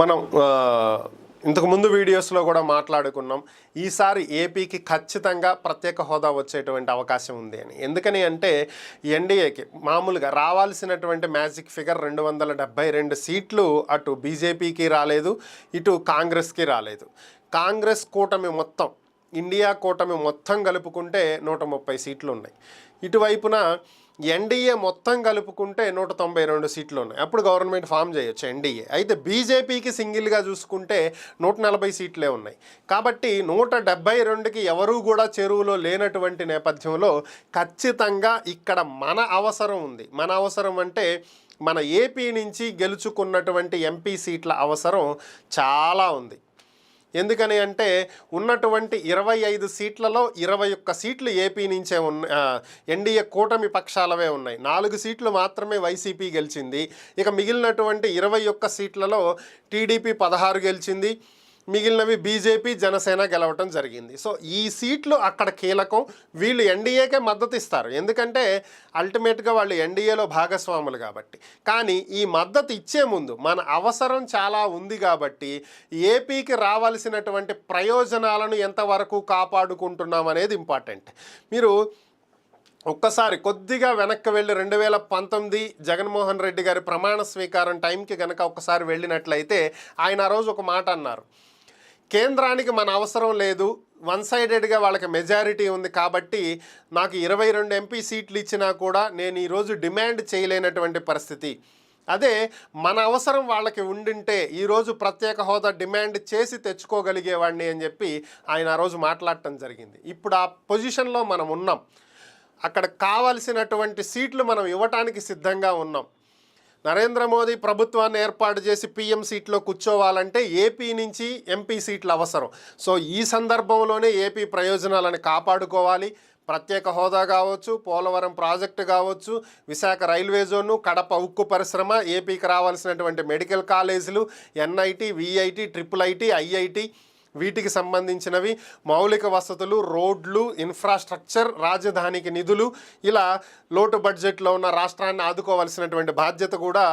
మనం ఇంతకు ముందు వీడియోస్లో కూడా మాట్లాడుకున్నాం. ఈసారి ఏపీకి ఖచ్చితంగా ప్రత్యేక హోదా వచ్చేటువంటి అవకాశం ఉంది అని. ఎందుకని అంటే ఎన్డీఏకి మామూలుగా రావాల్సినటువంటి మ్యాజిక్ ఫిగర్ 272 సీట్లు అటు బీజేపీకి రాలేదు, ఇటు కాంగ్రెస్కి రాలేదు. కాంగ్రెస్ కూటమి మొత్తం, ఇండియా కూటమి మొత్తం కలుపుకుంటే 130 సీట్లు ఉన్నాయి. ఇటువైపున ఎన్డీఏ మొత్తం కలుపుకుంటే 192 సీట్లు ఉన్నాయి. అప్పుడు గవర్నమెంట్ ఫామ్ చేయొచ్చు ఎన్డీఏ. అయితే బీజేపీకి సింగిల్గా చూసుకుంటే 140 సీట్లే ఉన్నాయి. కాబట్టి 172కి ఎవరూ కూడా చెరువులో లేనటువంటి నేపథ్యంలో ఖచ్చితంగా ఇక్కడ మన అవసరం ఉంది. మన అవసరం అంటే మన ఏపీ నుంచి గెలుచుకున్నటువంటి ఎంపీ సీట్ల అవసరం చాలా ఉంది. ఎందుకని అంటే ఉన్నటువంటి 25 సీట్లలో 21 సీట్లు ఏపీ నుంచే ఎన్డీఏ కూటమి పక్షాలవే ఉన్నాయి. 4 సీట్లు మాత్రమే వైసీపీ గెలిచింది. ఇక మిగిలినటువంటి 21 సీట్లలో టీడీపీ 16 గెలిచింది, మిగిలినవి బీజేపీ జనసేన గెలవటం జరిగింది. సో ఈ సీట్లు అక్కడ కీలకం. వీళ్ళు ఎన్డీఏకే మద్దతు ఇస్తారు, ఎందుకంటే అల్టిమేట్గా వాళ్ళు ఎన్డీఏలో భాగస్వాములు కాబట్టి. కానీ ఈ మద్దతు ఇచ్చే ముందు మన అవసరం చాలా ఉంది కాబట్టి ఏపీకి రావాల్సినటువంటి ప్రయోజనాలను ఎంతవరకు కాపాడుకుంటున్నాం అనేది ఇంపార్టెంట్. మీరు ఒక్కసారి కొద్దిగా వెనక్కి వెళ్ళి 2019 జగన్మోహన్ రెడ్డి గారి ప్రమాణ స్వీకారం టైంకి కనుక ఒక్కసారి వెళ్ళినట్లయితే ఆయన ఆ రోజు ఒక మాట అన్నారు, కేంద్రానికి మన అవసరం లేదు, వన్ సైడెడ్గా వాళ్ళకి మెజారిటీ ఉంది కాబట్టి నాకు 22 ఎంపీ సీట్లు ఇచ్చినా కూడా నేను ఈరోజు డిమాండ్ చేయలేనటువంటి పరిస్థితి. అదే మన అవసరం వాళ్ళకి ఉండింటే ఈరోజు ప్రత్యేక హోదా డిమాండ్ చేసి తెచ్చుకోగలిగేవాడిని అని చెప్పి ఆయన ఆ రోజు మాట్లాడటం జరిగింది. ఇప్పుడు ఆ పొజిషన్లో మనం ఉన్నాం. అక్కడ కావలసినటువంటి సీట్లు మనం ఇవ్వటానికి సిద్ధంగా ఉన్నాం. నరేంద్ర మోదీ ప్రభుత్వాన్ని ఏర్పాటు చేసి పీఎం సీట్లో కూర్చోవాలంటే ఏపీ నుంచి ఎంపీ సీట్లు అవసరం. సో ఈ సందర్భంలోనే ఏపీ ప్రయోజనాలను కాపాడుకోవాలి. ప్రత్యేక హోదా కావచ్చు, పోలవరం ప్రాజెక్టు కావచ్చు, విశాఖ రైల్వే జోను, కడప ఉక్కు పరిశ్రమ, ఏపీకి రావాల్సినటువంటి మెడికల్ కాలేజీలు, NIT, VIT, triple IT, IIT, వీటికి సంబంధించినవి, మౌలిక వసతులు, రోడ్లు, ఇన్ఫ్రాస్ట్రక్చర్, రాజధానికి నిధులు, ఇలా లోటు బడ్జెట్లో ఉన్న రాష్ట్రాన్ని ఆదుకోవాల్సినటువంటి బాధ్యత కూడా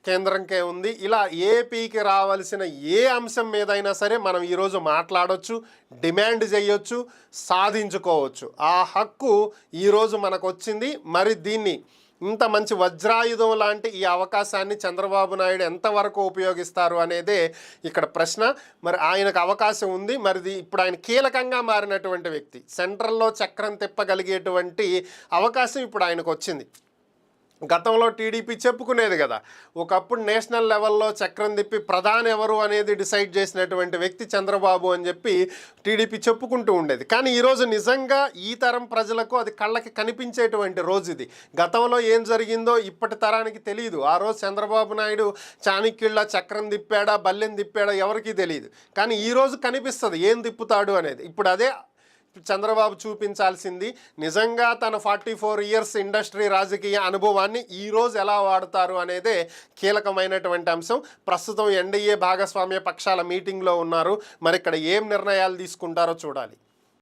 కేంద్రంకే ఉంది. ఇలా ఏపీకి రావాల్సిన ఏ అంశం మీదైనా సరే మనం ఈరోజు మాట్లాడవచ్చు, డిమాండ్ చేయొచ్చు, సాధించుకోవచ్చు. ఆ హక్కు ఈరోజు మనకు వచ్చింది. మరి దీన్ని ఇంత మంచి వజ్రాయుధం లాంటి ఈ అవకాశాన్ని చంద్రబాబు నాయుడు ఎంతవరకు ఉపయోగిస్తారు అనేదే ఇక్కడ ప్రశ్న. మరి ఆయనకు అవకాశం ఉంది. మరి ఇప్పుడు ఆయన కీలకంగా మారినటువంటి వ్యక్తి, సెంట్రల్లో చక్రం తిప్పగలిగేటువంటి అవకాశం ఇప్పుడు ఆయనకు వచ్చింది. గతంలో టీడీపీ చెప్పుకునేది కదా, ఒకప్పుడు నేషనల్ లెవెల్లో చక్రం తిప్పి ప్రధాని ఎవరు అనేది డిసైడ్ చేసినటువంటి వ్యక్తి చంద్రబాబు అని చెప్పి టీడీపీ చెప్పుకుంటూ ఉండేది. కానీ ఈరోజు నిజంగా ఈ తరం ప్రజలకు అది కళ్ళకి కనిపించేటువంటి రోజు ఇది. గతంలో ఏం జరిగిందో ఇప్పటి తరానికి తెలియదు. ఆ రోజు చంద్రబాబు నాయుడు చాణక్యుళ్ళ చక్రం తిప్పాడా, బల్లెం తిప్పాడా ఎవరికీ తెలియదు. కానీ ఈరోజు కనిపిస్తుంది ఏం తిప్పుతాడు అనేది. ఇప్పుడు అదే చంద్రబాబు చూపించాల్సింది. నిజంగా తన 44 ఇయర్స్ ఇండస్ట్రీ రాజకీయ అనుభవాన్ని ఈరోజు ఎలా వాడతారు అనేదే కీలకమైనటువంటి అంశం. ప్రస్తుతం ఎన్డీఏ భాగస్వామ్య పక్షాల మీటింగ్లో ఉన్నారు. మరి ఇక్కడ ఏం నిర్ణయాలు తీసుకుంటారో చూడాలి.